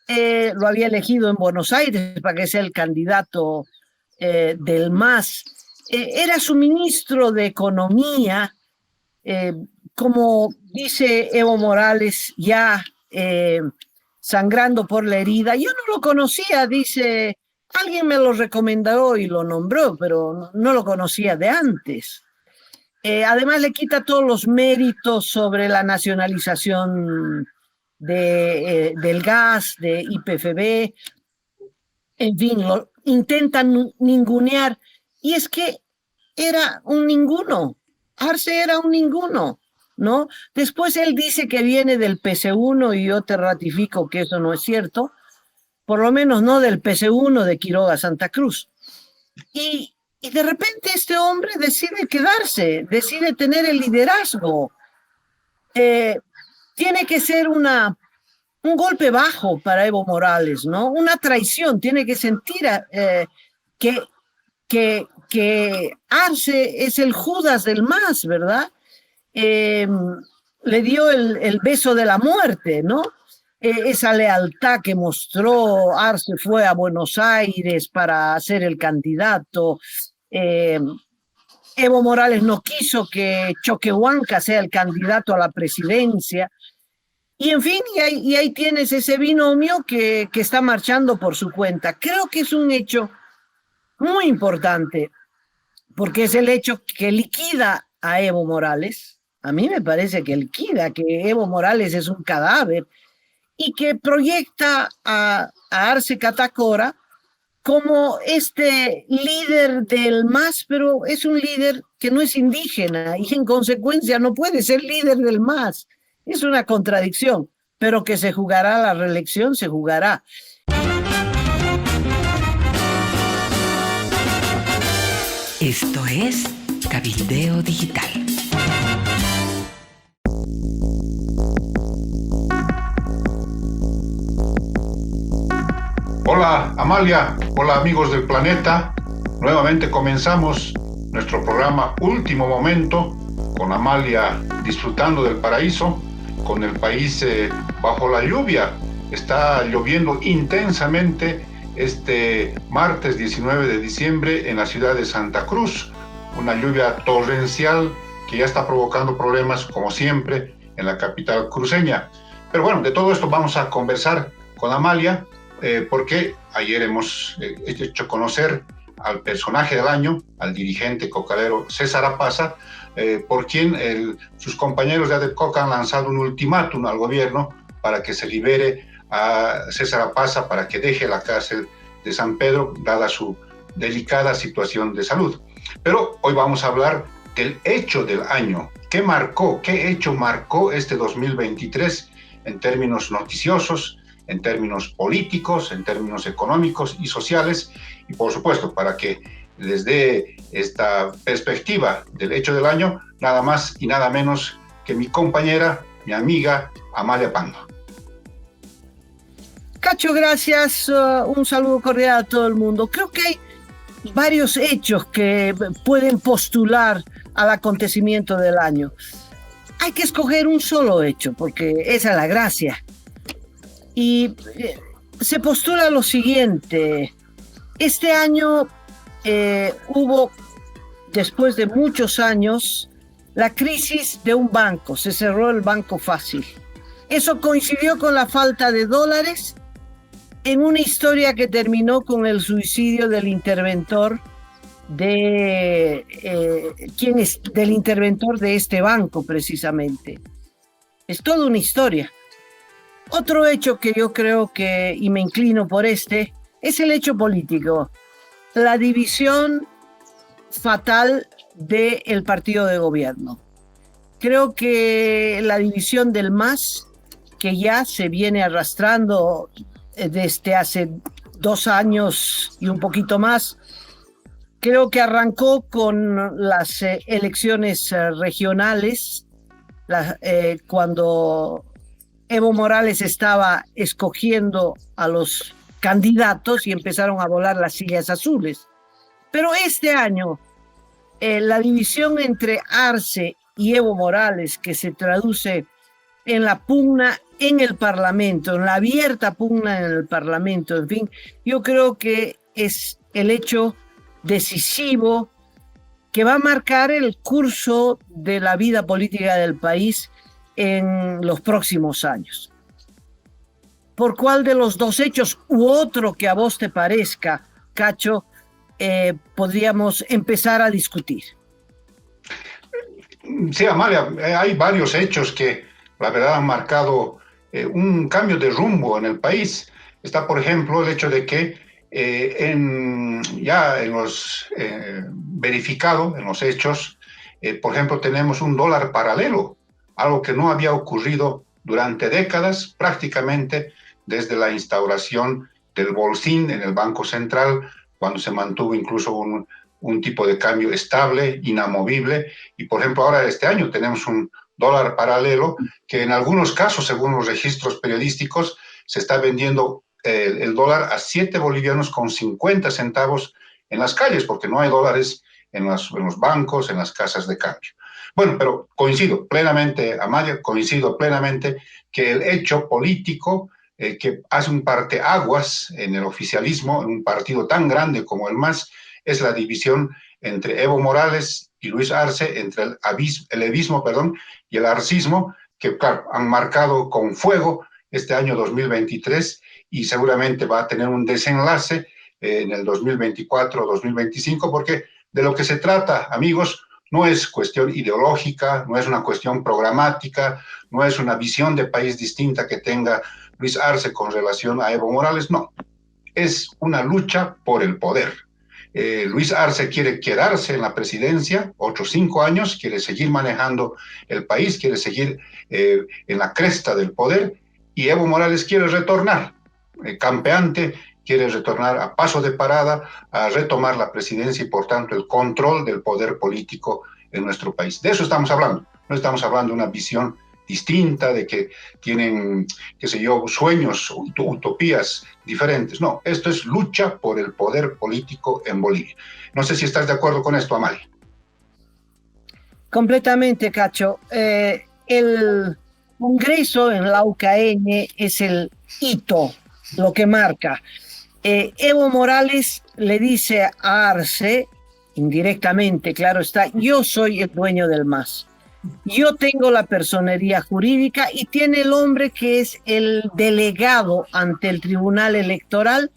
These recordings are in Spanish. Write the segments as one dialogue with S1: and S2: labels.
S1: lo había elegido en Buenos Aires para que sea el candidato del MAS. Era su ministro de Economía, eh, como dice Evo Morales, ya sangrando por la herida. Yo no lo conocía, dice, alguien me lo recomendó y lo nombró, pero no lo conocía de antes. Además le quita todos los méritos sobre la nacionalización del gas, de IPFB, en fin, lo intentan ningunear. Y es que era un ninguno, Arce era un ninguno, ¿no? Después él dice que viene del PC1 y yo te ratifico que eso no es cierto, por lo menos no del PC1 de Quiroga Santa Cruz. Y de repente este hombre decide quedarse, decide tener el liderazgo. Tiene que ser un golpe bajo para Evo Morales, ¿no? Una traición, tiene que sentir que, que Arce es el Judas del MAS, ¿verdad? Le dio el beso de la muerte, ¿no? Esa lealtad que mostró Arce, fue a Buenos Aires para ser el candidato. Evo Morales no quiso que Choquehuanca sea el candidato a la presidencia. Y en fin, y ahí tienes ese binomio que está marchando por su cuenta. Creo que es un hecho muy importante, porque es el hecho que liquida a Evo Morales. A mí me parece que liquida, que Evo Morales es un cadáver y que proyecta a Arce Catacora como este líder del MAS, pero es un líder que no es indígena y en consecuencia no puede ser líder del MAS. Es una contradicción, pero que se jugará la reelección, se jugará.
S2: Esto es Cabildeo Digital.
S3: Hola Amalia, hola amigos del planeta. Nuevamente comenzamos nuestro programa Último Momento con Amalia disfrutando del paraíso, con el país bajo la lluvia. Está lloviendo intensamente este martes 19 de diciembre en la ciudad de Santa Cruz, una lluvia torrencial que ya está provocando problemas, como siempre, en la capital cruceña. Pero bueno, de todo esto vamos a conversar con Amalia, porque ayer hemos hecho conocer al personaje del año, al dirigente cocalero César Apaza, por quien sus compañeros de ADEPCOC han lanzado un ultimátum al gobierno para que se libere a César Apaza, para que deje la cárcel de San Pedro, dada su delicada situación de salud. Pero hoy vamos a hablar del hecho del año. ¿Qué hecho marcó este 2023 en términos noticiosos, en términos políticos, en términos económicos y sociales? Y por supuesto, para que les dé esta perspectiva del hecho del año, nada más y nada menos que mi compañera, mi amiga Amalia Pando.
S1: Cacho, gracias. Un saludo cordial a todo el mundo. Creo que hay varios hechos que pueden postular al acontecimiento del año. Hay que escoger un solo hecho, porque esa es la gracia. Y se postula lo siguiente. Este año hubo, después de muchos años, la crisis de un banco. Se cerró el Banco Fácil. Eso coincidió con la falta de dólares en una historia que terminó con el suicidio del interventor del interventor de este banco, precisamente. Es toda una historia. Otro hecho que yo creo que, y me inclino por es el hecho político. La división fatal del partido de gobierno. Creo que la división del MAS, que ya se viene arrastrando desde hace 2 años y un poquito más, creo que arrancó con las elecciones regionales, cuando Evo Morales estaba escogiendo a los candidatos y empezaron a volar las sillas azules. Pero este año, la división entre Arce y Evo Morales, que se traduce en la pugna en el Parlamento, en la abierta pugna en el Parlamento. En fin, yo creo que es el hecho decisivo que va a marcar el curso de la vida política del país en los próximos años. ¿Por cuál de los dos hechos u otro que a vos te parezca, Cacho, podríamos empezar a discutir?
S3: Sí, Amalia, hay varios hechos que la verdad han marcado un cambio de rumbo en el país. Está, por ejemplo, el hecho de que verificado en los hechos, por ejemplo, tenemos un dólar paralelo, algo que no había ocurrido durante décadas, prácticamente desde la instauración del bolsín en el Banco Central, cuando se mantuvo incluso un tipo de cambio estable, inamovible, y por ejemplo ahora este año tenemos un dólar paralelo que en algunos casos, según los registros periodísticos, se está vendiendo el dólar a 7 bolivianos con 50 centavos en las calles, porque no hay dólares en los bancos, en las casas de cambio. Bueno, pero coincido plenamente, Amalia, coincido plenamente que el hecho político que hace un parteaguas en el oficialismo, en un partido tan grande como el MAS, es la división entre Evo Morales y Luis Arce, entre el evismo y el arcismo, que claro, han marcado con fuego este año 2023 y seguramente va a tener un desenlace en el 2024 o 2025, porque de lo que se trata, amigos, no es cuestión ideológica, no es una cuestión programática, no es una visión de país distinta que tenga Luis Arce con relación a Evo Morales, no. Es una lucha por el poder. Luis Arce quiere quedarse en la presidencia otros 5 años, quiere seguir manejando el país, quiere seguir en la cresta del poder, y Evo Morales quiere retornar, campeante, quiere retornar a paso de parada, a retomar la presidencia y por tanto el control del poder político en nuestro país. De eso estamos hablando, no estamos hablando de una visión distinta, de que tienen, qué sé yo, sueños, utopías diferentes. No, esto es lucha por el poder político en Bolivia. No sé si estás de acuerdo con esto, Amalia.
S1: Completamente, Cacho. El Congreso en la UKN es el hito, lo que marca. Evo Morales le dice a Arce, indirectamente, claro está, yo soy el dueño del MAS. Yo tengo la personería jurídica y tiene el hombre que es el delegado ante el Tribunal Electoral,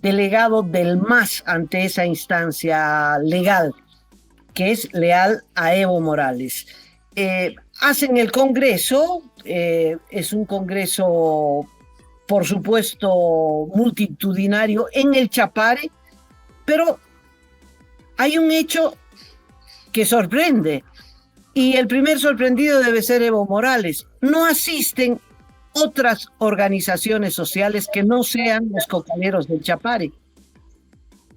S1: delegado del MAS ante esa instancia legal, que es leal a Evo Morales. Hacen el Congreso, es un Congreso, por supuesto, multitudinario en el Chapare, pero hay un hecho que sorprende. Y el primer sorprendido debe ser Evo Morales. No asisten otras organizaciones sociales que no sean los cocaleros del Chapare.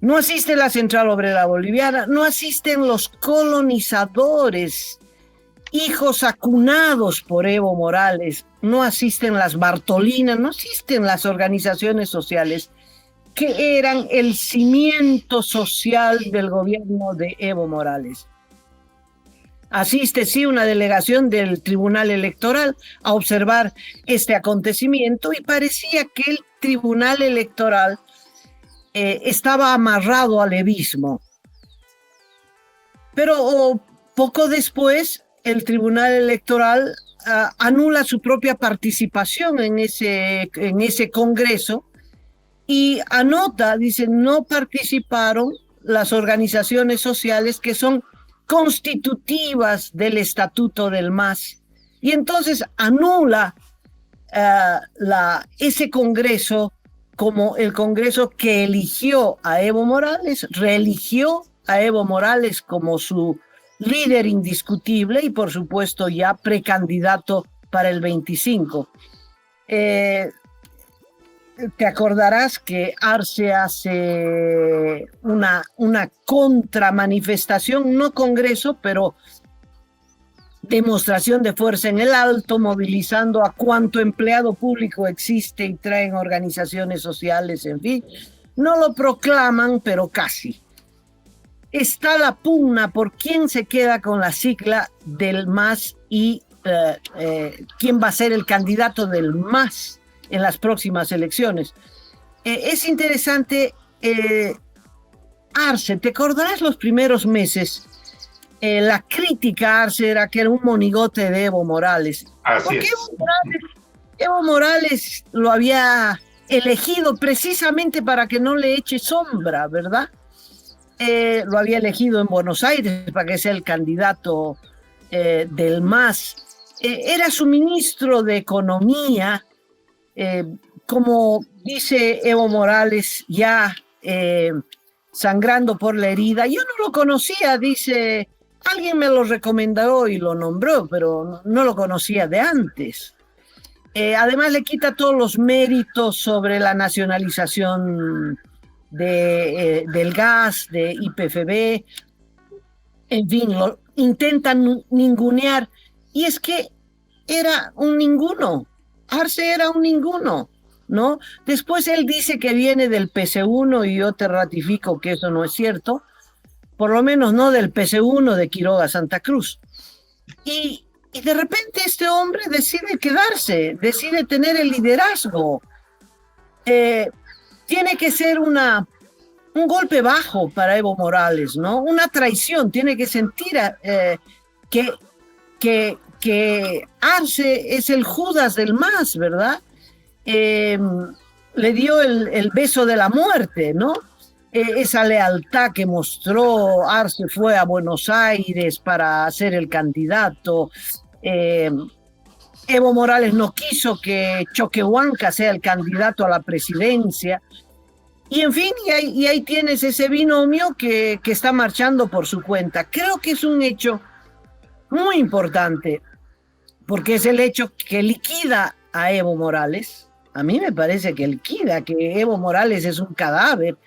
S1: No asiste la Central Obrera Boliviana, no asisten los colonizadores, hijos acunados por Evo Morales, no asisten las Bartolinas, no asisten las organizaciones sociales que eran el cimiento social del gobierno de Evo Morales. Asiste, sí, una delegación del Tribunal Electoral a observar este acontecimiento y parecía que el Tribunal Electoral estaba amarrado al evismo. Pero poco después el Tribunal Electoral anula su propia participación en ese Congreso y anota, dice, no participaron las organizaciones sociales que son constitutivas del Estatuto del MAS, y entonces anula ese Congreso como el Congreso que eligió a Evo Morales, reeligió a Evo Morales como su líder indiscutible y por supuesto ya precandidato para el 25. Te acordarás que Arce hace una contramanifestación, no congreso, pero demostración de fuerza en el Alto, movilizando a cuanto empleado público existe y traen organizaciones sociales, en fin. No lo proclaman, pero casi. Está la pugna por quién se queda con la sigla del MAS y quién va a ser el candidato del MAS en las próximas elecciones. Es interesante, Arce, te acordarás los primeros meses, la crítica a Arce era que era un monigote de Evo Morales.
S3: Así es.
S1: Evo Morales lo había elegido precisamente para que no le eche sombra, ¿verdad? Lo había elegido en Buenos Aires para que sea el candidato del MAS. Era su ministro de Economía, como dice Evo Morales, ya sangrando por la herida. Yo no lo conocía, dice, alguien me lo recomendó y lo nombró, pero no lo conocía de antes. Además le quita todos los méritos sobre la nacionalización del gas, de YPFB, en fin, lo intentan ningunear. Y es que era un ninguno, Arce era un ninguno, ¿no? Después él dice que viene del PC1 y yo te ratifico que eso no es cierto, por lo menos no del PC1 de Quiroga Santa Cruz. Y de repente este hombre decide quedarse, decide tener el liderazgo. Tiene que ser un golpe bajo para Evo Morales, ¿no? Una traición, tiene que sentir que Arce es el Judas del MAS, ¿verdad? Le dio el beso de la muerte, ¿no? Esa lealtad que mostró. Arce fue a Buenos Aires para ser el candidato. Evo Morales no quiso que Choquehuanca sea el candidato a la presidencia. Y en fin, y ahí tienes ese binomio que está marchando por su cuenta. Creo que es un hecho muy importante, porque es el hecho que liquida a Evo Morales. A mí me parece que liquida, que Evo Morales es un cadáver,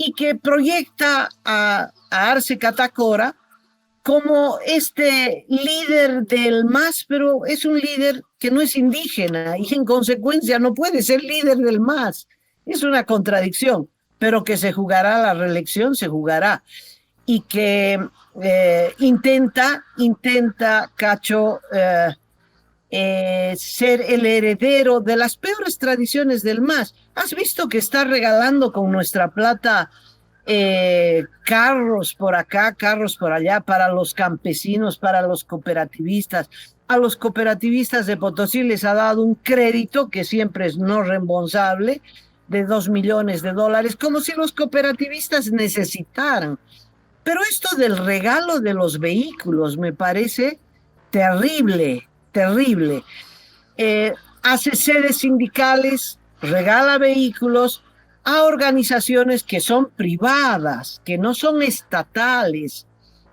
S1: y que proyecta a Arce Catacora como este líder del MAS, pero es un líder que no es indígena y en consecuencia no puede ser líder del MAS. Es una contradicción, pero que se jugará la reelección, se jugará. Y que intenta Cacho, ser el heredero de las peores tradiciones del MAS. ¿Has visto que está regalando con nuestra plata carros por acá, carros por allá para los campesinos, para los cooperativistas? A los cooperativistas de Potosí les ha dado un crédito que siempre es no reembolsable de $2 millones, como si los cooperativistas necesitaran. Pero esto del regalo de los vehículos me parece terrible, terrible. Hace sedes sindicales, regala vehículos a organizaciones que son privadas, que no son estatales,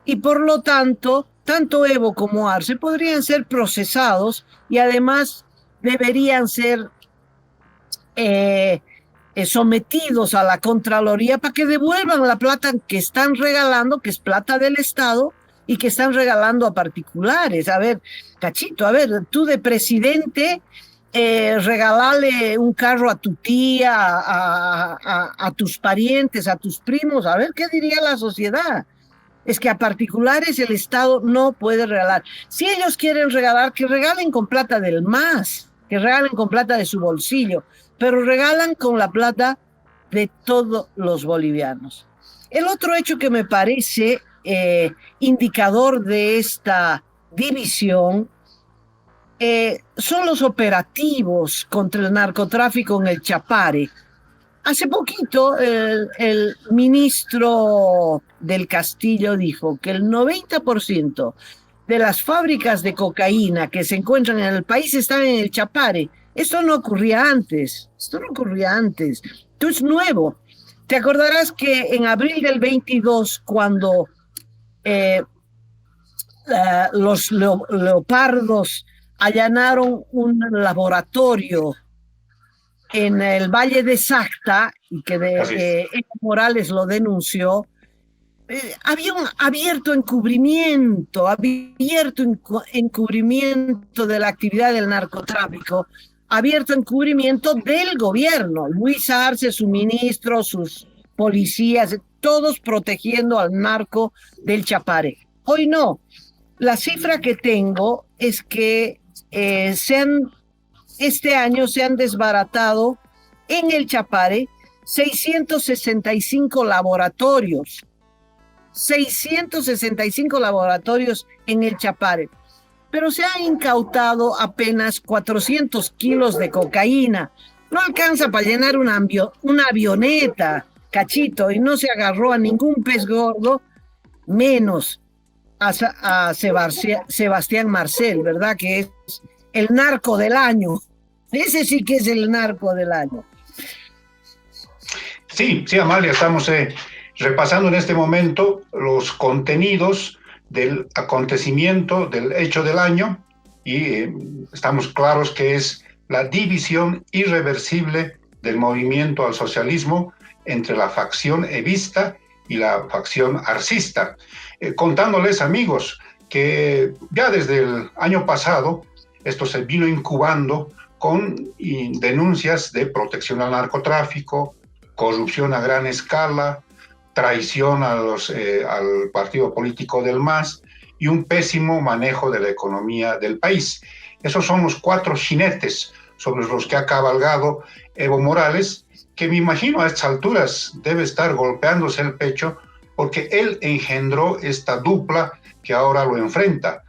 S1: y por lo tanto, tanto Evo como Arce podrían ser procesados y además deberían ser sometidos a la Contraloría para que devuelvan la plata que están regalando, que es plata del Estado, y que están regalando a particulares. A ver, Cachito, a ver, tú de presidente, regalale un carro a tu tía, a tus parientes, a tus primos, a ver qué diría la sociedad. Es que a particulares el Estado no puede regalar. Si ellos quieren regalar, que regalen con plata del MAS, que regalen con plata de su bolsillo, pero regalan con la plata de todos los bolivianos. El otro hecho que me parece indicador de esta división son los operativos contra el narcotráfico en el Chapare. Hace poquito el ministro del Castillo dijo que el 90% de las fábricas de cocaína que se encuentran en el país están en el Chapare. Esto no ocurría antes, esto es nuevo. Te acordarás que en abril del 22, cuando los leopardos allanaron un laboratorio en el Valle de Sacta, y que Evo Morales lo denunció, había un abierto encubrimiento de la actividad del narcotráfico, abierto encubrimiento del gobierno. Luis Arce, su ministro, sus policías, todos protegiendo al narco del Chapare. Hoy no. La cifra que tengo es que este año se han desbaratado en el Chapare 665 laboratorios. 665 laboratorios en el Chapare. Pero se han incautado apenas 400 kilos de cocaína. No alcanza para llenar una avioneta, cachito, y no se agarró a ningún pez gordo, menos a Sebastián Marcel, ¿verdad? Que es el narco del año. Ese sí que es el narco del año.
S3: Sí, Amalia, estamos repasando en este momento los contenidos del acontecimiento, del hecho del año, y estamos claros que es la división irreversible del movimiento al socialismo entre la facción evista y la facción arcista. Contándoles, amigos, que ya desde el año pasado esto se vino incubando con denuncias de protección al narcotráfico, corrupción a gran escala, traición al partido político del MAS y un pésimo manejo de la economía del país. Esos son los 4 jinetes sobre los que ha cabalgado Evo Morales, que me imagino a estas alturas debe estar golpeándose el pecho porque él engendró esta dupla que ahora lo enfrenta.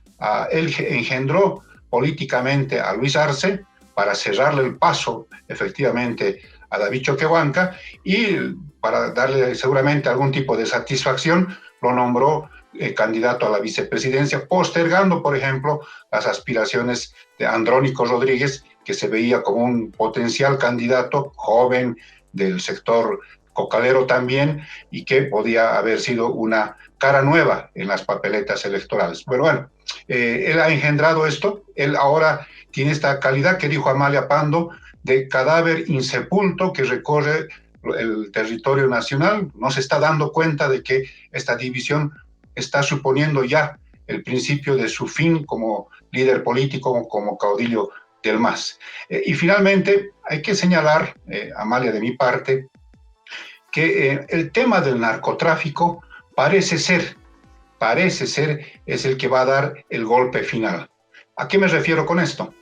S3: Él engendró políticamente a Luis Arce para cerrarle el paso efectivamente a David Choquehuanca, y para darle seguramente algún tipo de satisfacción lo nombró candidato a la vicepresidencia, postergando, por ejemplo, las aspiraciones de Andrónico Rodríguez, que se veía como un potencial candidato joven del sector cocalero también, y que podía haber sido una cara nueva en las papeletas electorales. Pero bueno, él ha engendrado esto, él ahora tiene esta calidad que dijo Amalia Pando, de cadáver insepulto que recorre el territorio nacional. No se está dando cuenta de que esta división está suponiendo ya el principio de su fin como líder político, como caudillo del MAS. Y finalmente hay que señalar, Amalia, de mi parte, que el tema del narcotráfico parece ser es el que va a dar el golpe final. ¿A qué me refiero con esto?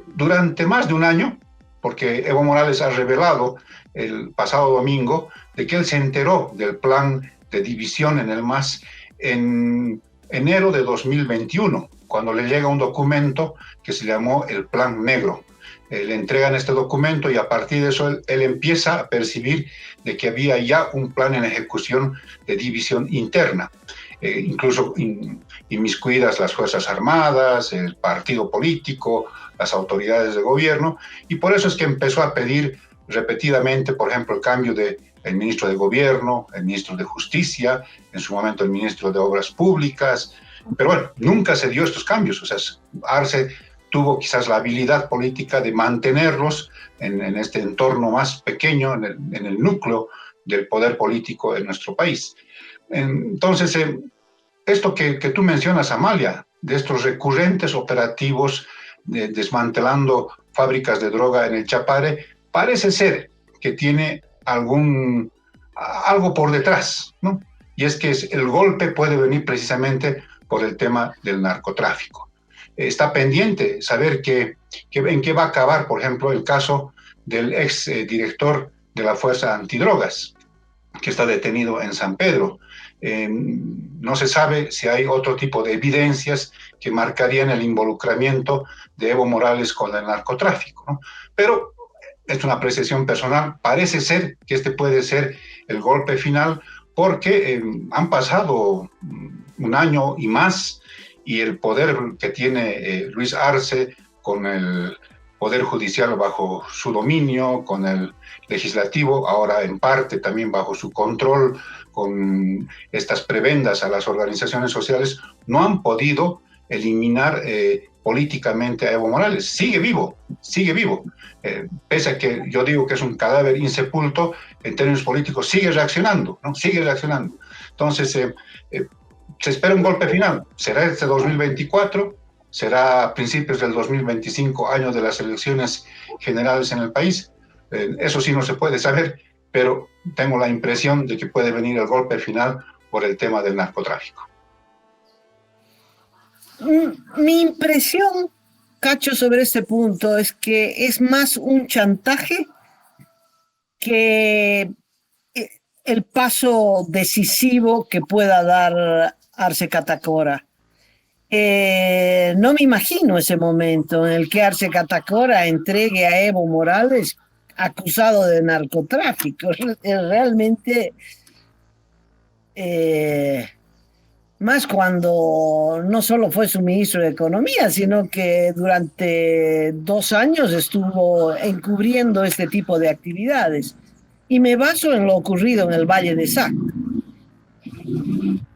S3: Durante más de un año, porque Evo Morales ha revelado el pasado domingo de que él se enteró del plan de división en el MAS en enero de 2021, cuando le llega un documento que se llamó el Plan Negro. Le entregan este documento y a partir de eso él empieza a percibir de que había ya un plan en ejecución de división interna. Incluso inmiscuidas las Fuerzas Armadas, el partido político, las autoridades de gobierno, y por eso es que empezó a pedir repetidamente, por ejemplo, el cambio del ministro de Gobierno, el ministro de Justicia, en su momento el ministro de Obras Públicas, pero bueno, nunca se dio estos cambios. O sea, Arce tuvo quizás la habilidad política de mantenerlos en este entorno más pequeño, en el núcleo del poder político en nuestro país. Entonces, esto que tú mencionas, Amalia, de estos recurrentes operativos desmantelando fábricas de droga en el Chapare, parece ser que tiene algo por detrás, ¿no? Y es que el golpe puede venir precisamente por el tema del narcotráfico. Está pendiente saber en qué va a acabar, por ejemplo, el caso del ex director de la Fuerza Antidrogas, que está detenido en San Pedro. No se sabe si hay otro tipo de evidencias que marcarían el involucramiento de Evo Morales con el narcotráfico, ¿no? Pero es una apreciación personal. Parece ser que este puede ser el golpe final porque han pasado un año y más y el poder que tiene Luis Arce con el Poder Judicial bajo su dominio, con el Legislativo, ahora en parte también bajo su control, con estas prebendas a las organizaciones sociales, no han podido eliminar políticamente a Evo Morales. Sigue vivo. Pese a que yo digo que es un cadáver insepulto, en términos políticos sigue reaccionando, ¿no? Sigue reaccionando. Entonces, se espera un golpe final. ¿Será este 2024? ¿Será a principios del 2025, año de las elecciones generales en el país? Eso sí no se puede saber, pero tengo la impresión de que puede venir el golpe final por el tema del narcotráfico.
S1: Mi impresión, Cacho, sobre este punto es que es más un chantaje que el paso decisivo que pueda dar Arce Catacora. No me imagino ese momento en el que Arce Catacora entregue a Evo Morales acusado de narcotráfico. Realmente, más cuando no solo fue su ministro de Economía, sino que durante 2 años estuvo encubriendo este tipo de actividades. Y me baso en lo ocurrido en el Valle de Sac.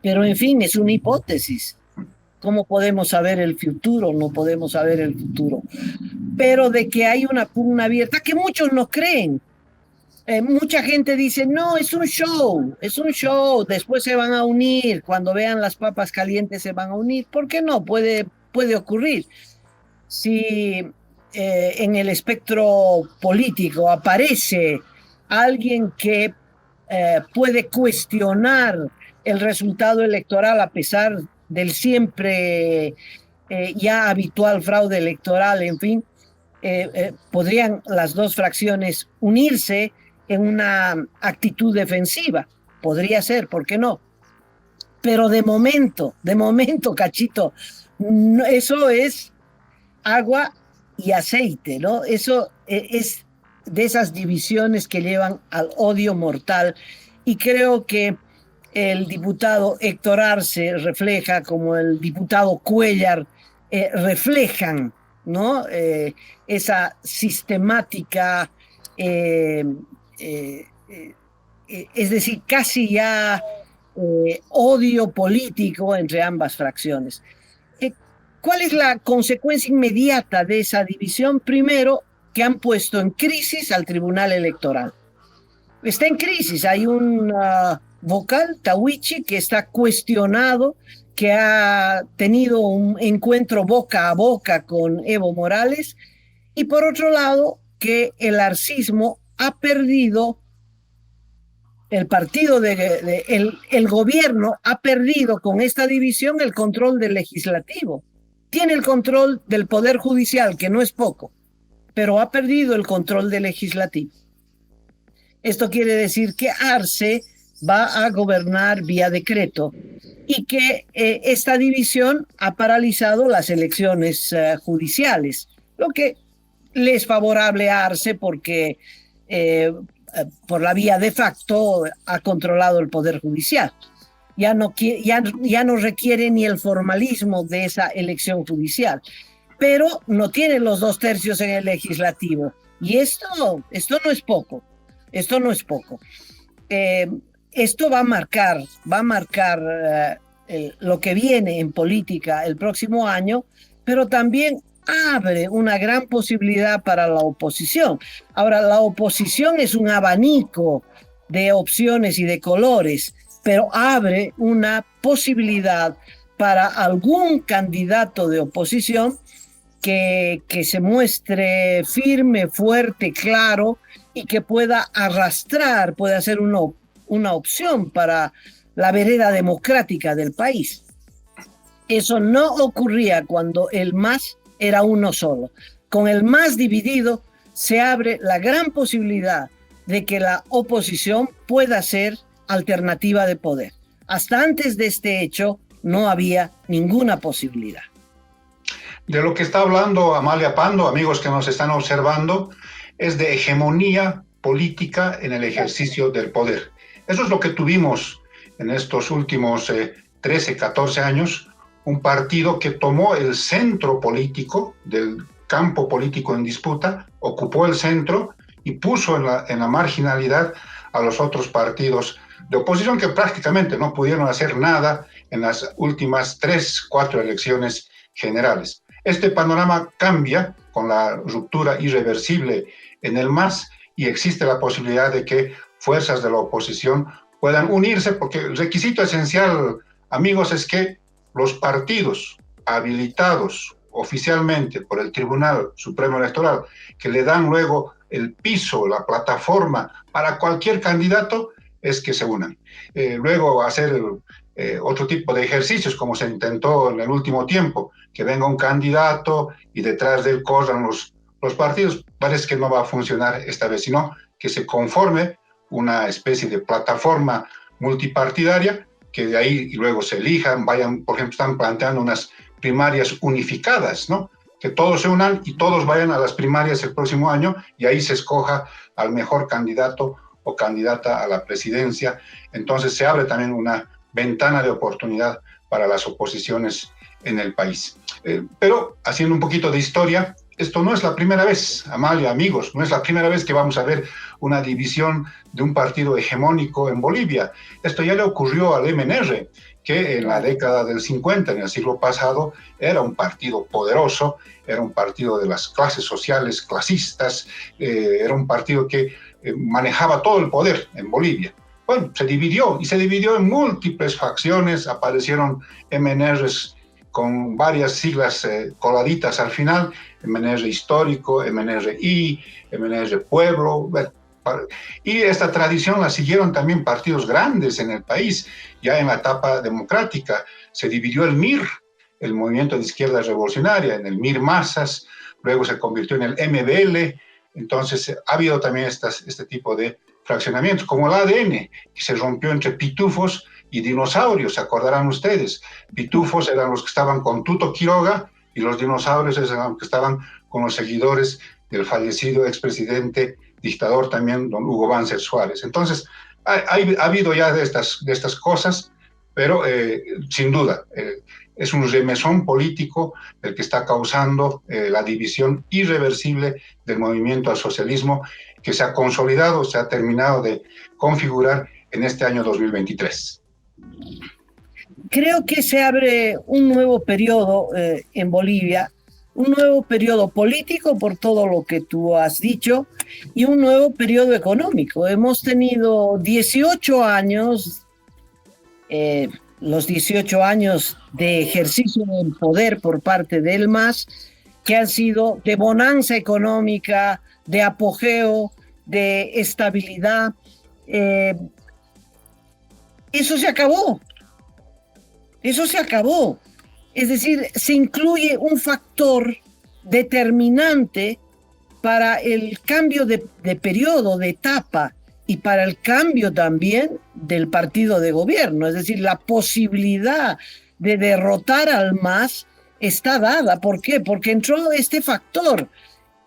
S1: Pero en fin, es una hipótesis. ¿Cómo podemos saber el futuro? No podemos saber el futuro. Pero de que hay una pugna abierta, que muchos no creen. Mucha gente dice, no, es un show, después se van a unir, cuando vean las papas calientes se van a unir. ¿Por qué no? Puede ocurrir. Si en el espectro político aparece alguien que puede cuestionar el resultado electoral a pesar del siempre ya habitual fraude electoral, en fin, podrían las dos fracciones unirse en una actitud defensiva. Podría ser, ¿por qué no? Pero de momento, Cachito, no, eso es agua y aceite, ¿no? Eso es de esas divisiones que llevan al odio mortal, y creo que el diputado Héctor Arce refleja, como el diputado Cuellar reflejan, ¿no? Esa sistemática, es decir, casi ya odio político entre ambas fracciones. ¿Cuál es la consecuencia inmediata de esa división? Primero, que han puesto en crisis al Tribunal Electoral. Está en crisis, hay un vocal, Tawichi, que está cuestionado, que ha tenido un encuentro boca a boca con Evo Morales, y por otro lado, que el arcismo ha perdido, el gobierno ha perdido con esta división el control del legislativo. Tiene el control del poder judicial, que no es poco, pero ha perdido el control del legislativo. Esto quiere decir que Arce va a gobernar vía decreto, y que esta división ha paralizado las elecciones judiciales, lo que le es favorable a Arce porque por la vía de facto ha controlado el poder judicial. Ya no requiere ni el formalismo de esa elección judicial, pero no tiene los 2/3 en el legislativo, y esto no es poco. Esto no es poco. Esto va a marcar lo que viene en política el próximo año, pero también abre una gran posibilidad para la oposición. Ahora, la oposición es un abanico de opciones y de colores, pero abre una posibilidad para algún candidato de oposición que se muestre firme, fuerte, claro, y que pueda arrastrar, pueda ser una opción para la vereda democrática del país. Eso no ocurría cuando el MAS era uno solo. Con el MAS dividido se abre la gran posibilidad de que la oposición pueda ser alternativa de poder. Hasta antes de este hecho no había ninguna posibilidad.
S3: De lo que está hablando Amalia Pando, amigos que nos están observando, es de hegemonía política en el ejercicio del poder. Eso es lo que tuvimos en estos últimos 13, 14 años, un partido que tomó el centro político del campo político en disputa, ocupó el centro y puso en la marginalidad a los otros partidos de oposición, que prácticamente no pudieron hacer nada en las últimas 3, 4 elecciones generales. Este panorama cambia con la ruptura irreversible en el MAS, y existe la posibilidad de que fuerzas de la oposición puedan unirse, porque el requisito esencial, amigos, es que los partidos habilitados oficialmente por el Tribunal Supremo Electoral, que le dan luego el piso, la plataforma para cualquier candidato, es que se unan. Luego hacer otro tipo de ejercicios, como se intentó en el último tiempo, que venga un candidato y detrás de él corran los partidos. Parece que no va a funcionar esta vez, sino que se conforme una especie de plataforma multipartidaria, que de ahí y luego se elijan, vayan, por ejemplo, están planteando unas primarias unificadas, ¿no? Que todos se unan y todos vayan a las primarias el próximo año y ahí se escoja al mejor candidato o candidata a la presidencia. Entonces se abre también una ventana de oportunidad para las oposiciones en el país. Pero haciendo un poquito de historia, esto no es la primera vez, Amalia, amigos, no es la primera vez que vamos a ver una división de un partido hegemónico en Bolivia. Esto ya le ocurrió al MNR, que en la década del 50, en el siglo pasado, era un partido poderoso, era un partido de las clases sociales clasistas, era un partido que manejaba todo el poder en Bolivia. Bueno, se dividió, y se dividió en múltiples facciones, aparecieron MNRs con varias siglas coladitas al final, MNR histórico, MNRI, MNR pueblo, y esta tradición la siguieron también partidos grandes en el país. Ya en la etapa democrática se dividió el MIR, el Movimiento de Izquierda Revolucionaria, en el MIR Masas, luego se convirtió en el MBL. Entonces ha habido también este tipo de fraccionamientos, como el ADN, que se rompió entre pitufos y dinosaurios, ¿se acordarán ustedes? Pitufos eran los que estaban con Tuto Quiroga y los dinosaurios eran los que estaban con los seguidores del fallecido expresidente dictador también, don Hugo Banzer Suárez. Entonces, ha habido ya de estas cosas, pero sin duda es un remesón político el que está causando la división irreversible del movimiento al socialismo que se ha consolidado, se ha terminado de configurar en este año 2023.
S1: Creo que se abre un nuevo periodo en Bolivia, un nuevo periodo político por todo lo que tú has dicho y un nuevo periodo económico. Hemos tenido 18 años, los 18 años de ejercicio del poder por parte del MAS, que han sido de bonanza económica, de apogeo, de estabilidad. Eso se acabó. Eso se acabó. Es decir, se incluye un factor determinante para el cambio de periodo, de etapa, y para el cambio también del partido de gobierno. Es decir, la posibilidad de derrotar al MAS está dada. ¿Por qué? Porque entró este factor.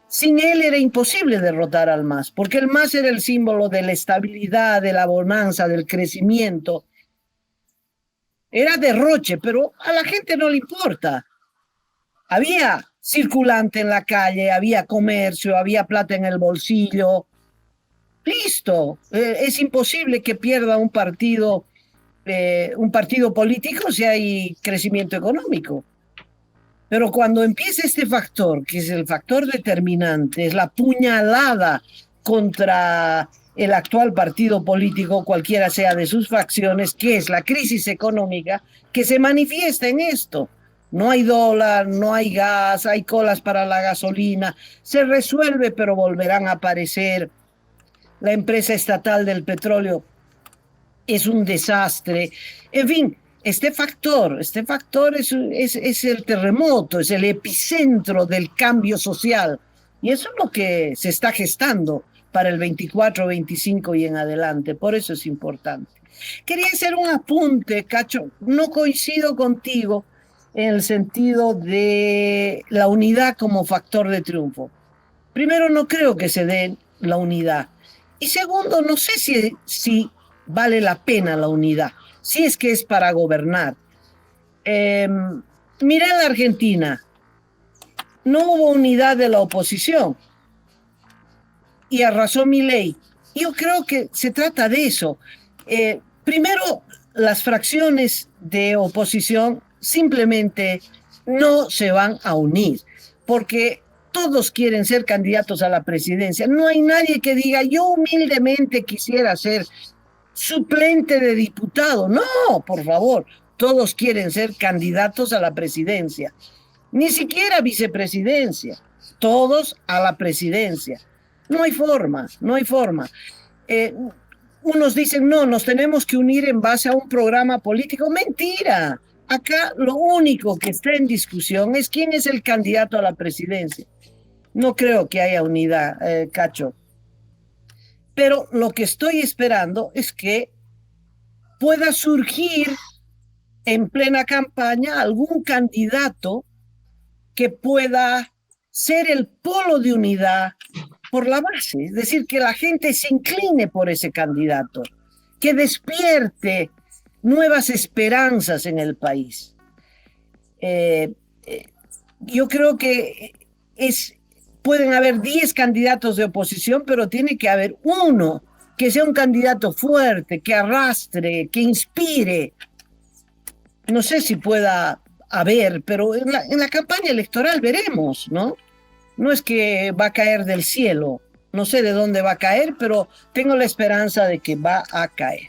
S1: Sin él era imposible derrotar al MAS, porque el MAS era el símbolo de la estabilidad, de la bonanza, del crecimiento. Era derroche, pero a la gente no le importa. Había circulante en la calle, había comercio, había plata en el bolsillo. Listo. Es imposible que pierda un partido político si hay crecimiento económico. Pero cuando empieza este factor, que es el factor determinante, es la puñalada contra el actual partido político, cualquiera sea de sus facciones, que es la crisis económica, que se manifiesta en esto. No hay dólar, no hay gas, hay colas para la gasolina, se resuelve, pero volverán a aparecer. La empresa estatal del petróleo es un desastre. En fin, este factor es el terremoto, es el epicentro del cambio social. Y eso es lo que se está gestando para el 24, 25 y en adelante. Por eso es importante. Quería hacer un apunte, Cacho. No coincido contigo en el sentido de la unidad como factor de triunfo. Primero, no creo que se dé la unidad. Y segundo, no sé si vale la pena la unidad, si es que es para gobernar. Mira en la Argentina, no hubo unidad de la oposición y arrasó Milei. Yo creo que se trata de eso. Primero, las fracciones de oposición simplemente no se van a unir, porque todos quieren ser candidatos a la presidencia. No hay nadie que diga, yo humildemente quisiera ser suplente de diputado. No, por favor, todos quieren ser candidatos a la presidencia. Ni siquiera vicepresidencia, todos a la presidencia. No hay forma, no hay forma. unos dicen, no, nos tenemos que unir en base a un programa político. Mentira. Acá lo único que está en discusión es quién es el candidato a la presidencia. No creo que haya unidad, Cacho. Pero lo que estoy esperando es que pueda surgir en plena campaña algún candidato que pueda ser el polo de unidad por la base, es decir, que la gente se incline por ese candidato, que despierte nuevas esperanzas en el país. Yo creo que pueden haber 10 candidatos de oposición, pero tiene que haber uno que sea un candidato fuerte, que arrastre, que inspire. No sé si pueda haber, pero en la campaña electoral veremos, ¿no? No es que va a caer del cielo, no sé de dónde va a caer, pero tengo la esperanza de que va a caer.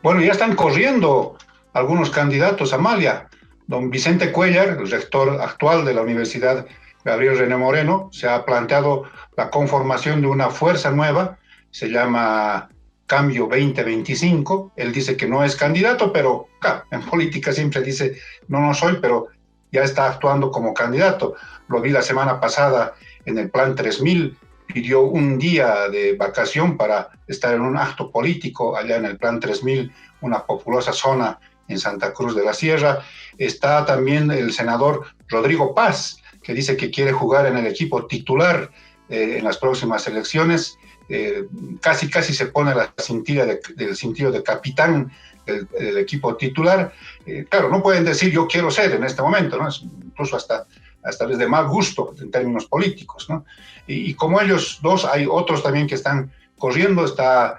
S3: Bueno, ya están corriendo algunos candidatos, Amalia. Don Vicente Cuellar, el rector actual de la Universidad Gabriel René Moreno, se ha planteado la conformación de una fuerza nueva, se llama Cambio 2025. Él dice que no es candidato, pero claro, en política siempre dice no soy, pero ya está actuando como candidato. Lo vi la semana pasada en el Plan 3000, pidió un día de vacación para estar en un acto político allá en el Plan 3000, una populosa zona en Santa Cruz de la Sierra. Está también el senador Rodrigo Paz, que dice que quiere jugar en el equipo titular en las próximas elecciones. Casi se pone la cintilla del cintillo de capitán del equipo titular. Claro, no pueden decir yo quiero ser en este momento, ¿no? Es incluso hasta de mal gusto en términos políticos, ¿no? Y como ellos dos, hay otros también que están corriendo. Está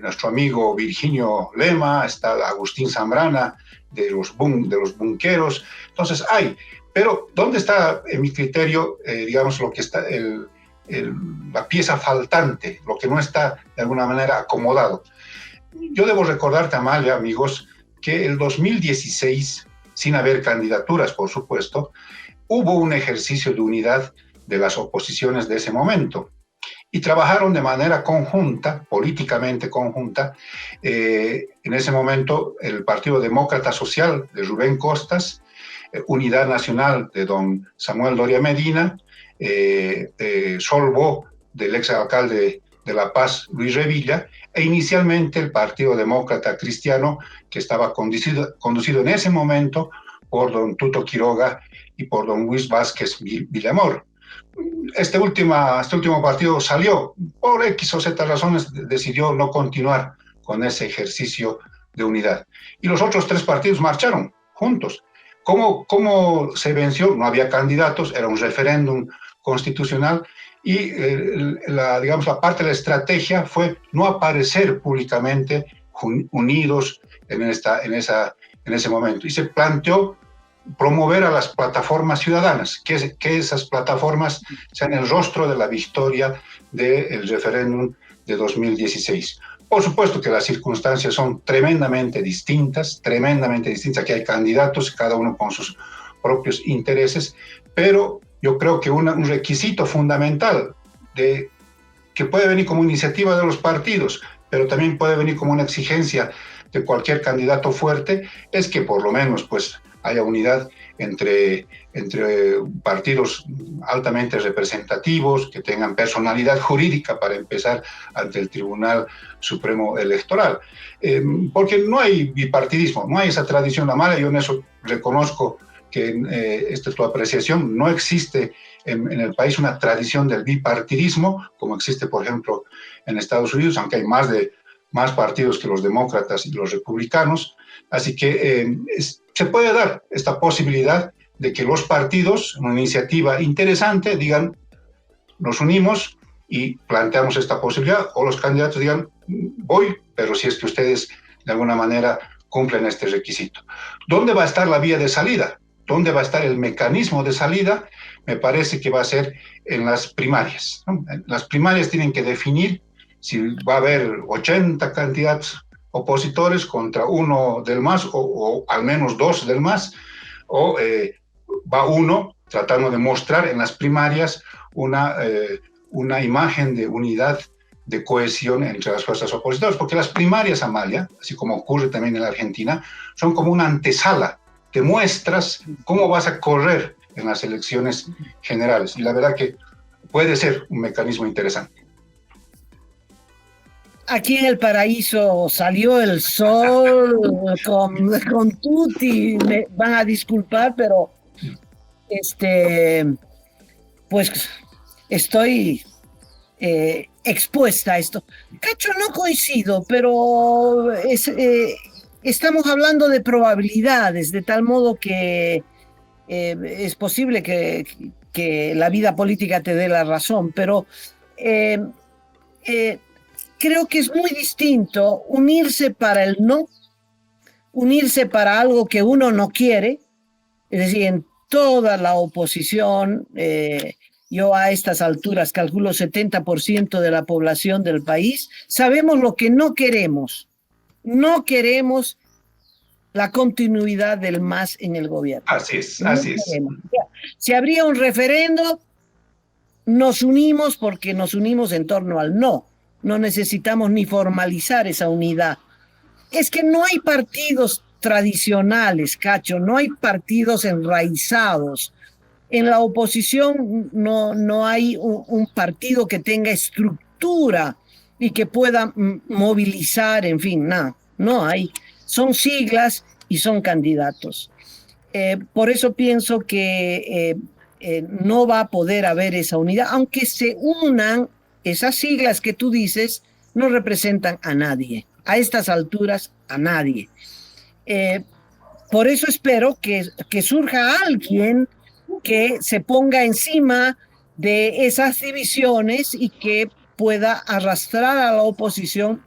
S3: nuestro amigo Virginio Lema, está Agustín Zambrana de los bunqueros. Entonces pero ¿dónde está, en mi criterio, digamos, lo que está la pieza faltante, lo que no está de alguna manera acomodado? Yo debo recordarte, Amalia, amigos, que el 2016, sin haber candidaturas, por supuesto, hubo un ejercicio de unidad de las oposiciones de ese momento y trabajaron de manera conjunta, políticamente conjunta. En ese momento, el Partido Demócrata Social de Rubén Costas, Unidad Nacional de don Samuel Doria Medina, Solvo del exalcalde de La Paz, Luis Revilla, e inicialmente el Partido Demócrata Cristiano, que estaba conducido en ese momento por don Tuto Quiroga y por don Luis Vázquez Villamor. Este último partido salió, por X o Z razones, decidió no continuar con ese ejercicio de unidad. Y los otros 3 partidos marcharon juntos. ¿Cómo se venció? No había candidatos, era un referéndum constitucional y la parte de la estrategia fue no aparecer públicamente unidos en ese momento. Y se planteó promover a las plataformas ciudadanas, que esas plataformas sean el rostro de la victoria del referéndum de 2016. Por supuesto que las circunstancias son tremendamente distintas, aquí hay candidatos, cada uno con sus propios intereses, pero yo creo que un requisito fundamental que puede venir como iniciativa de los partidos, pero también puede venir como una exigencia de cualquier candidato fuerte, es que por lo menos pues haya unidad entre partidos altamente representativos, que tengan personalidad jurídica para empezar ante el Tribunal Supremo Electoral. Porque no hay bipartidismo, no hay esa tradición mala, yo en eso reconozco que tu apreciación, no existe en el país una tradición del bipartidismo, como existe, por ejemplo, en Estados Unidos, aunque hay más partidos que los demócratas y los republicanos. Así que se puede dar esta posibilidad de que los partidos, una iniciativa interesante, digan, nos unimos y planteamos esta posibilidad, o los candidatos digan, voy, pero si es que ustedes de alguna manera cumplen este requisito. ¿Dónde va a estar la vía de salida? ¿Dónde va a estar el mecanismo de salida? Me parece que va a ser en las primarias, ¿no? Las primarias tienen que definir si va a haber 80 candidatos opositores contra uno del MAS o al menos 2 del MAS, o va uno tratando de mostrar en las primarias una imagen de unidad de cohesión entre las fuerzas opositoras, porque las primarias, Amalia, así como ocurre también en la Argentina, son como una antesala, te muestras cómo vas a correr en las elecciones generales, y la verdad que puede ser un mecanismo interesante.
S1: Aquí en el paraíso salió el sol con tutti, me van a disculpar, pero pues estoy expuesta a esto. Cacho, no coincido, pero estamos hablando de probabilidades, de tal modo que es posible que la vida política te dé la razón, pero creo que es muy distinto unirse para el no, unirse para algo que uno no quiere, es decir, en toda la oposición, yo a estas alturas calculo 70% de la población del país, sabemos lo que no queremos. No queremos la continuidad del MAS en el gobierno.
S3: Así es, así es.
S1: Si habría un referendo, nos unimos porque nos unimos en torno al no. No necesitamos ni formalizar esa unidad. Es que no hay partidos tradicionales, Cacho, no hay partidos enraizados. En la oposición no hay un partido que tenga estructura y que pueda movilizar, en fin, nada, no hay. Son siglas y son candidatos. Por eso pienso que no va a poder haber esa unidad, aunque se unan esas siglas que tú dices, no representan a nadie. A estas alturas, a nadie. Por eso espero que surja alguien que se ponga encima de esas divisiones y que pueda arrastrar a la oposición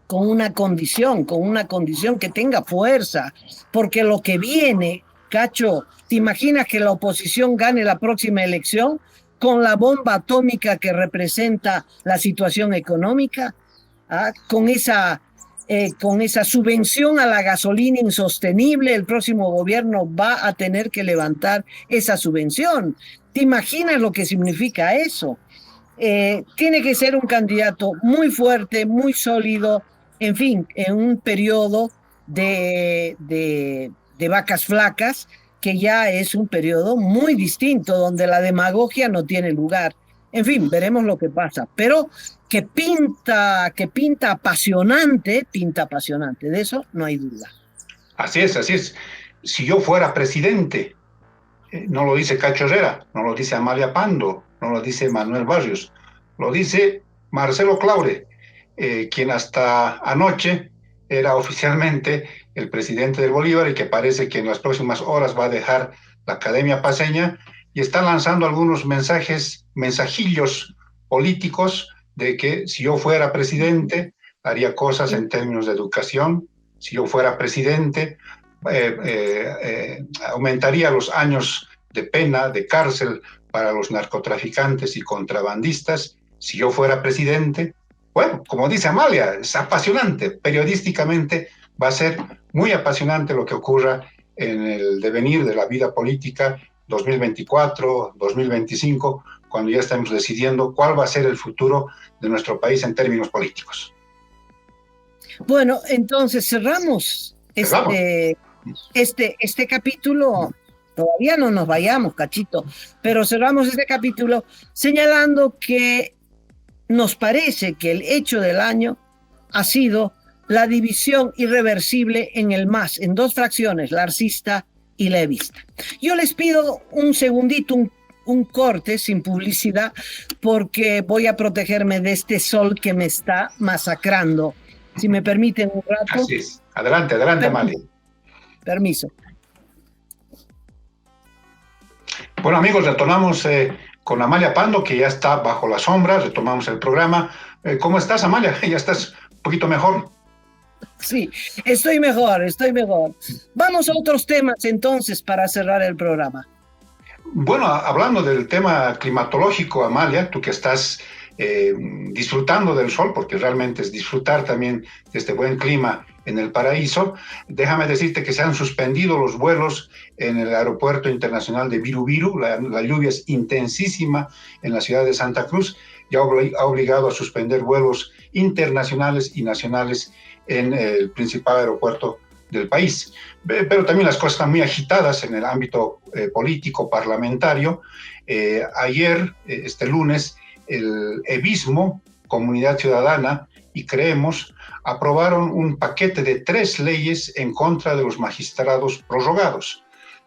S1: con una condición que tenga fuerza, porque lo que viene, Cacho, ¿te imaginas que la oposición gane la próxima elección con la bomba atómica que representa la situación económica? ¿Ah? Con esa subvención a la gasolina insostenible, el próximo gobierno va a tener que levantar esa subvención. ¿Te imaginas lo que significa eso? Tiene que ser un candidato muy fuerte, muy sólido, en fin, en un periodo de vacas flacas, que ya es un periodo muy distinto, donde la demagogia no tiene lugar. En fin, veremos lo que pasa, pero que pinta apasionante, de eso no hay duda.
S3: Así es, así es. Si yo fuera presidente, no lo dice Cacho Herrera, no lo dice Amalia Pando, no lo dice Manuel Barrios, lo dice Marcelo Claure, quien hasta anoche era oficialmente el presidente del Bolívar y que parece que en las próximas horas va a dejar la Academia Paceña y está lanzando algunos mensajillos políticos de que si yo fuera presidente haría cosas en términos de educación, si yo fuera presidente aumentaría los años de pena, de cárcel para los narcotraficantes y contrabandistas, si yo fuera presidente. Bueno, como dice Amalia, es apasionante, periodísticamente va a ser muy apasionante lo que ocurra en el devenir de la vida política 2024, 2025, cuando ya estemos decidiendo cuál va a ser el futuro de nuestro país en términos políticos.
S1: Bueno, entonces cerramos este capítulo. Todavía no nos vayamos, Cachito, pero cerramos este capítulo señalando que nos parece que el hecho del año ha sido la división irreversible en el MAS, en dos fracciones, la arcista y la evista. Yo les pido un segundito, un corte sin publicidad, porque voy a protegerme de este sol que me está masacrando. Si me permiten un rato.
S3: Así es. Adelante, Amalia.
S1: Permiso.
S3: Bueno, amigos, retornamos con Amalia Pando, que ya está bajo la sombra, retomamos el programa. ¿Cómo estás, Amalia? ¿Ya estás un poquito mejor?
S1: Sí, estoy mejor. Vamos a otros temas entonces para cerrar el programa.
S3: Bueno, hablando del tema climatológico, Amalia, tú que estás disfrutando del sol, porque realmente es disfrutar también de este buen clima en el paraíso, déjame decirte que se han suspendido los vuelos en el aeropuerto internacional de Viru Viru. La lluvia es intensísima en la ciudad de Santa Cruz. y ha obligado a suspender vuelos internacionales y nacionales en el principal aeropuerto del país. Pero también las cosas están muy agitadas en el ámbito político, parlamentario. Ayer, este lunes, el EBISMO, Comunidad Ciudadana y Creemos, aprobaron un paquete de 3 leyes en contra de los magistrados prorrogados.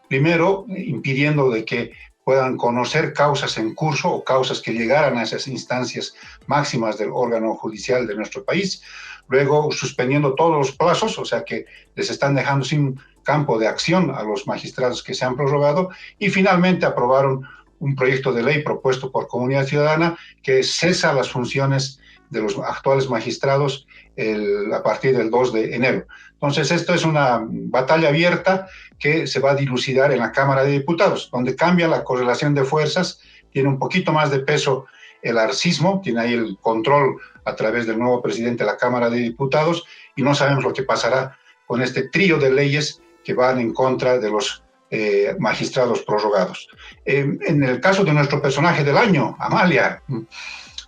S3: Primero, impidiendo de que puedan conocer causas en curso o causas que llegaran a esas instancias máximas del órgano judicial de nuestro país. Luego, suspendiendo todos los plazos, o sea que les están dejando sin campo de acción a los magistrados que se han prorrogado. Y finalmente aprobaron un proyecto de ley propuesto por Comunidad Ciudadana que cesa las funciones de los actuales magistrados a partir del 2 de enero. Entonces, esto es una batalla abierta que se va a dilucidar en la Cámara de Diputados, donde cambia la correlación de fuerzas, tiene un poquito más de peso el arcismo, tiene ahí el control a través del nuevo presidente de la Cámara de Diputados, y no sabemos lo que pasará con este trío de leyes que van en contra de los magistrados prorrogados. En el caso de nuestro personaje del año, Amalia,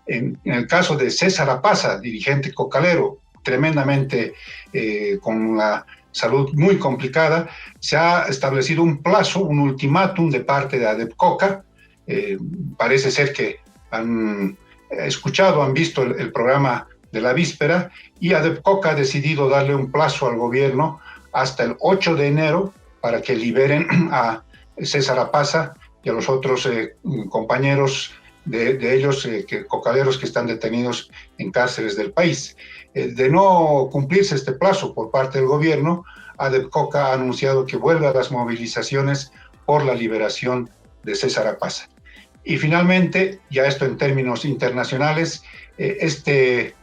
S3: en el caso de César Apaza, dirigente cocalero, tremendamente con la salud muy complicada, se ha establecido un plazo, un ultimátum de parte de ADEPCOCA. Parece ser que han escuchado, han visto el programa de la víspera, y ADEPCOCA ha decidido darle un plazo al gobierno hasta el 8 de enero para que liberen a César Apaza y a los otros compañeros de ellos, cocaleros que están detenidos en cárceles del país. De no cumplirse este plazo por parte del gobierno, ADEPCOCA ha anunciado que vuelve a las movilizaciones por la liberación de César Apaza. Y finalmente, ya esto en términos internacionales, este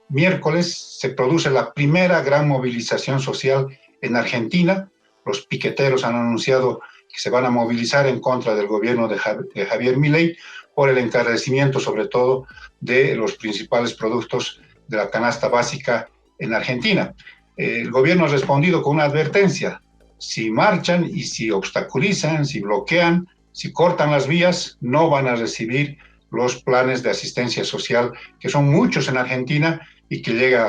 S3: miércoles se produce la primera gran movilización social en Argentina. Los piqueteros han anunciado que se van a movilizar en contra del gobierno de Javier Milei por el encarecimiento, sobre todo, de los principales productos de la canasta básica en Argentina. El gobierno ha respondido con una advertencia: si marchan y si obstaculizan, si bloquean, si cortan las vías, no van a recibir los planes de asistencia social, que son muchos en Argentina y que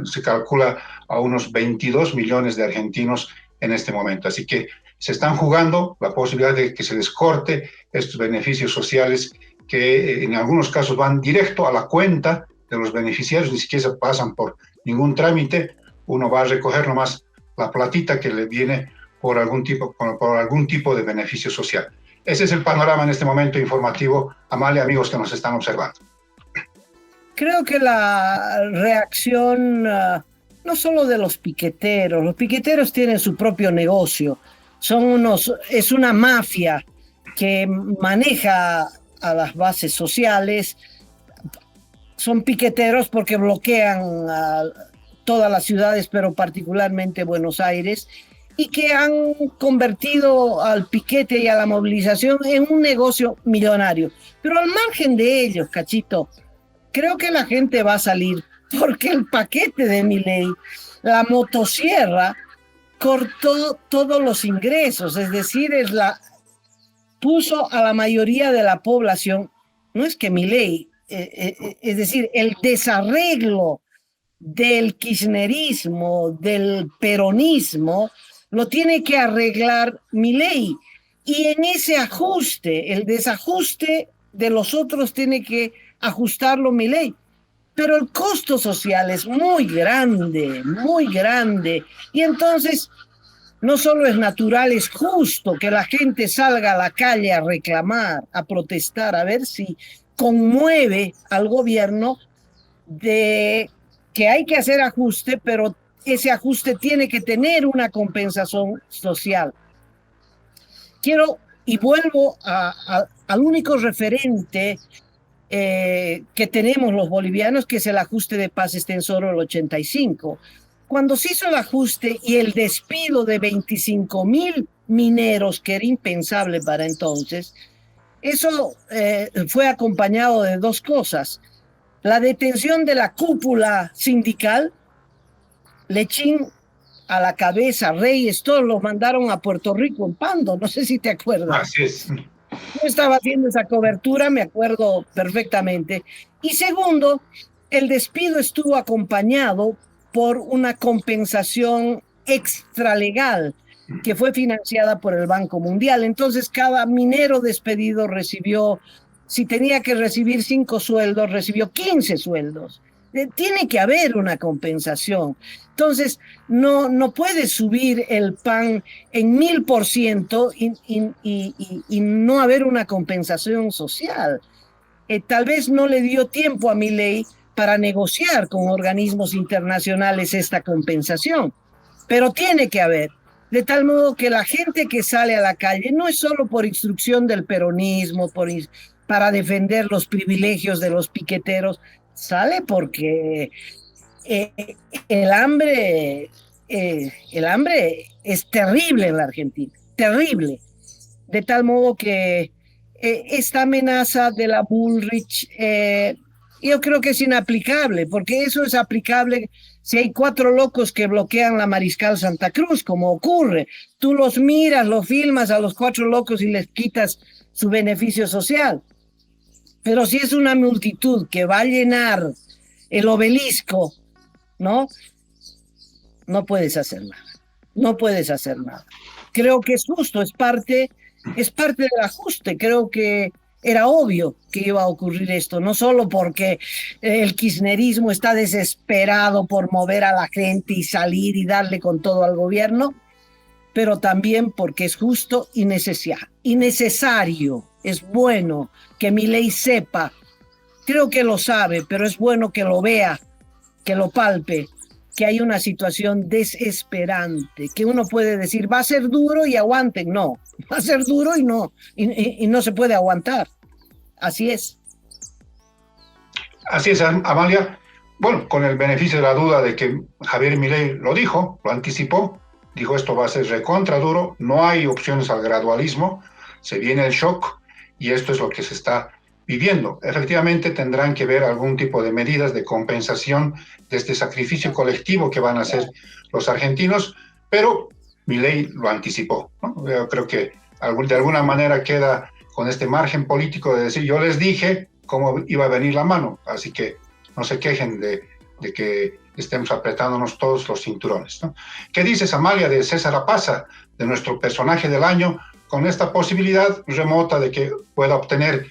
S3: se calcula a unos 22 millones de argentinos en este momento. Así que se están jugando la posibilidad de que se les corte estos beneficios sociales que en algunos casos van directo a la cuenta de los beneficiarios, ni siquiera se pasan por ningún trámite. Uno va a recoger nomás la platita que le viene por algún tipo de beneficio social. Ese es el panorama en este momento informativo, Amalia, amigos que nos están observando.
S1: Creo que la reacción no solo de los piqueteros tienen su propio negocio, es una mafia que maneja a las bases sociales. Son piqueteros porque bloquean todas las ciudades, pero particularmente Buenos Aires, y que han convertido al piquete y a la movilización en un negocio millonario. Pero al margen de ellos, Cachito, creo que la gente va a salir porque el paquete de Milei, la motosierra, cortó todos los ingresos, es decir, puso a la mayoría de la población, no es que Milei, es decir, el desarreglo del kirchnerismo, del peronismo, lo tiene que arreglar Milei. Y en ese ajuste, el desajuste de los otros tiene que ajustarlo Milei. Pero el costo social es muy grande, muy grande. Y entonces, no solo es natural, es justo que la gente salga a la calle a reclamar, a protestar, a ver si conmueve al gobierno de que hay que hacer ajuste, pero ese ajuste tiene que tener una compensación social. Vuelvo al único referente que tenemos los bolivianos, que es el ajuste de Paz Extensoro del 85. Cuando se hizo el ajuste y el despido de 25.000 mineros, que era impensable para entonces, eso fue acompañado de dos cosas: la detención de la cúpula sindical, Lechín a la cabeza, Reyes, todos los mandaron a Puerto Rico en Pando, no sé si te acuerdas.
S3: Así es.
S1: Yo estaba haciendo esa cobertura, me acuerdo perfectamente. Y segundo, el despido estuvo acompañado por una compensación extralegal que fue financiada por el Banco Mundial. Entonces, cada minero despedido recibió, si tenía que recibir 5 sueldos, recibió 15 sueldos. Tiene que haber una compensación. Entonces, no puedes subir el pan en 1000% y no haber una compensación social. Tal vez no le dio tiempo a Milei para negociar con organismos internacionales esta compensación, pero tiene que haber. De tal modo que la gente que sale a la calle no es solo por instrucción del peronismo, para defender los privilegios de los piqueteros, sale porque eh, el hambre, el hambre es terrible en la Argentina, terrible. De tal modo que esta amenaza de la Bullrich, yo creo que es inaplicable, porque eso es aplicable si hay 4 locos que bloquean la Mariscal Santa Cruz, como ocurre. Tú los miras, los filmas a los 4 locos y les quitas su beneficio social. Pero si es una multitud que va a llenar el obelisco, ¿no? No puedes hacer nada. No puedes hacer nada. Creo que es justo, es parte del ajuste. Creo que era obvio que iba a ocurrir esto, no solo porque el kirchnerismo está desesperado por mover a la gente y salir y darle con todo al gobierno, pero también porque es justo y necesario. Es bueno que Milei sepa, creo que lo sabe, pero es bueno que lo vea, que lo palpe, que hay una situación desesperante, que uno puede decir, va a ser duro y aguanten. No, va a ser duro y no se puede aguantar. Así es.
S3: Así es, Amalia. Bueno, con el beneficio de la duda de que Javier Milei lo dijo, lo anticipó, dijo esto va a ser recontra duro, no hay opciones al gradualismo, se viene el shock y esto es lo que se está viviendo. Efectivamente tendrán que ver algún tipo de medidas de compensación de este sacrificio colectivo que van a hacer los argentinos, pero Milei lo anticipó, ¿no? Yo creo que de alguna manera queda con este margen político de decir, yo les dije cómo iba a venir la mano, así que no se quejen de que estemos apretándonos todos los cinturones, ¿no? ¿Qué dices, Amalia, de César Apaza, de nuestro personaje del año, con esta posibilidad remota de que pueda obtener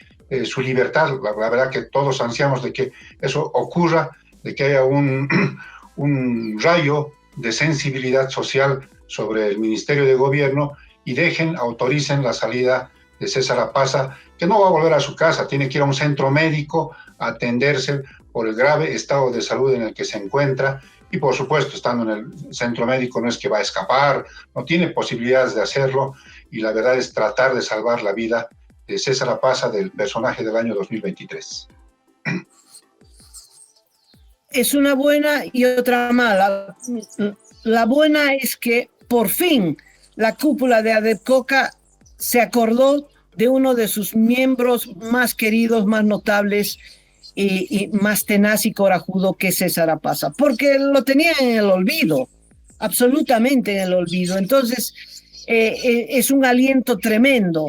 S3: su libertad? La verdad que todos ansiamos de que eso ocurra, de que haya un rayo de sensibilidad social sobre el Ministerio de Gobierno y autoricen la salida de César Apaza, que no va a volver a su casa, tiene que ir a un centro médico a atenderse por el grave estado de salud en el que se encuentra, y por supuesto, estando en el centro médico no es que va a escapar, no tiene posibilidades de hacerlo, y la verdad es tratar de salvar la vida de César Apaza, del personaje del año 2023.
S1: Es una buena y otra mala. La buena es que por fin la cúpula de ADEPCOCA se acordó de uno de sus miembros más queridos, más notables y más tenaz y corajudo, que es César Apaza, porque lo tenía en el olvido, absolutamente en el olvido. Entonces, es un aliento tremendo.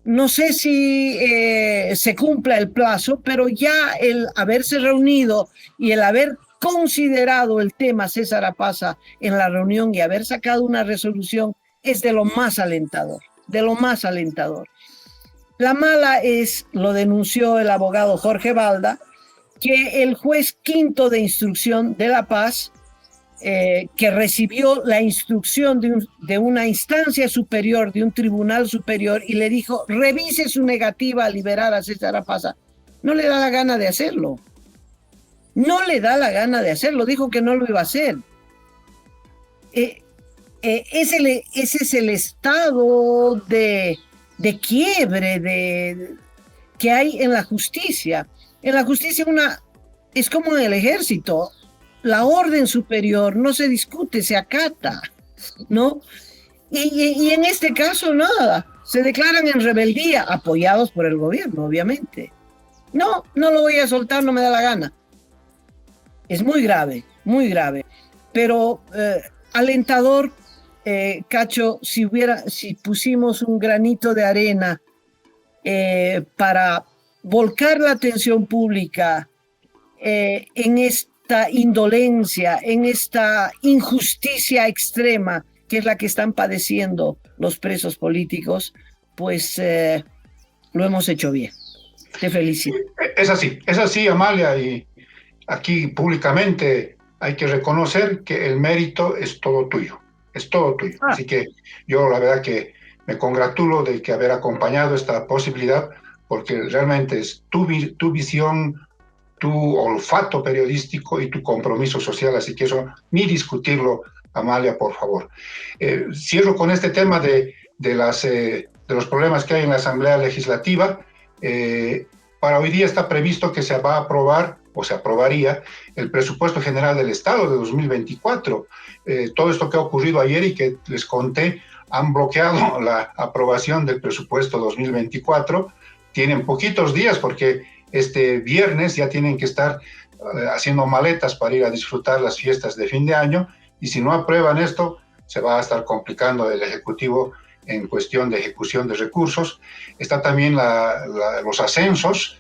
S1: No sé si se cumpla el plazo, pero ya el haberse reunido y el haber considerado el tema César Apaza en la reunión y haber sacado una resolución es de lo más alentador, de lo más alentador. La mala es, lo denunció el abogado Jorge Balda, que el juez quinto de instrucción de La Paz, que recibió la instrucción de una instancia superior, de un tribunal superior, y le dijo, revise su negativa a liberar a César Apaza, no le da la gana de hacerlo. No le da la gana de hacerlo, dijo que no lo iba a hacer. Ese es el estado de quiebre que hay en la justicia. En la justicia es como en el ejército, la orden superior no se discute, se acata, ¿no? Y en este caso nada, se declaran en rebeldía, apoyados por el gobierno, obviamente. No lo voy a soltar, no me da la gana. Es muy grave, pero alentador, Cacho, si pusimos un granito de arena para volcar la atención pública en esta indolencia, en esta injusticia extrema que es la que están padeciendo los presos políticos, pues lo hemos hecho bien. Te felicito.
S3: Es así, Amalia, y aquí públicamente hay que reconocer que el mérito es todo tuyo. Así que yo la verdad que me congratulo de que haber acompañado esta posibilidad, porque realmente es tu visión, tu olfato periodístico y tu compromiso social, así que eso ni discutirlo, Amalia, por favor. Cierro con este tema de los problemas que hay en la Asamblea Legislativa. Para hoy día está previsto que se va a aprobar o se aprobaría el presupuesto general del Estado de 2024. Todo esto que ha ocurrido ayer y que les conté han bloqueado la aprobación del presupuesto 2024. Tienen poquitos días porque este viernes ya tienen que estar haciendo maletas para ir a disfrutar las fiestas de fin de año, y si no aprueban esto, se va a estar complicando el Ejecutivo en cuestión de ejecución de recursos. Está también los ascensos.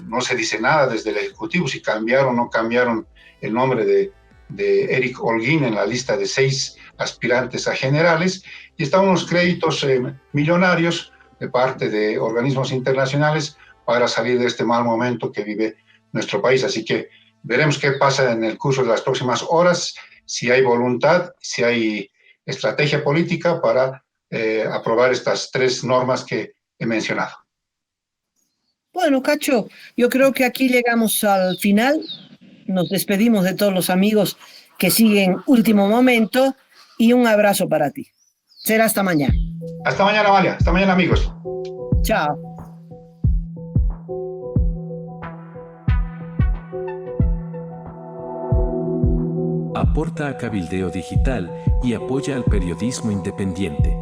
S3: No se dice nada desde el Ejecutivo si cambiaron o no cambiaron el nombre de Eric Holguín en la lista de 6 aspirantes a generales, y están unos créditos millonarios de parte de organismos internacionales para salir de este mal momento que vive nuestro país. Así que veremos qué pasa en el curso de las próximas horas, si hay voluntad, si hay estrategia política para aprobar estas 3 normas que he mencionado.
S1: Bueno, Cacho, yo creo que aquí llegamos al final. Nos despedimos de todos los amigos que siguen Último Momento y un abrazo para ti. Será hasta mañana.
S3: Hasta mañana, Amalia. Hasta mañana, amigos.
S1: Chao.
S4: Aporta a Cabildeo Digital y apoya al periodismo independiente.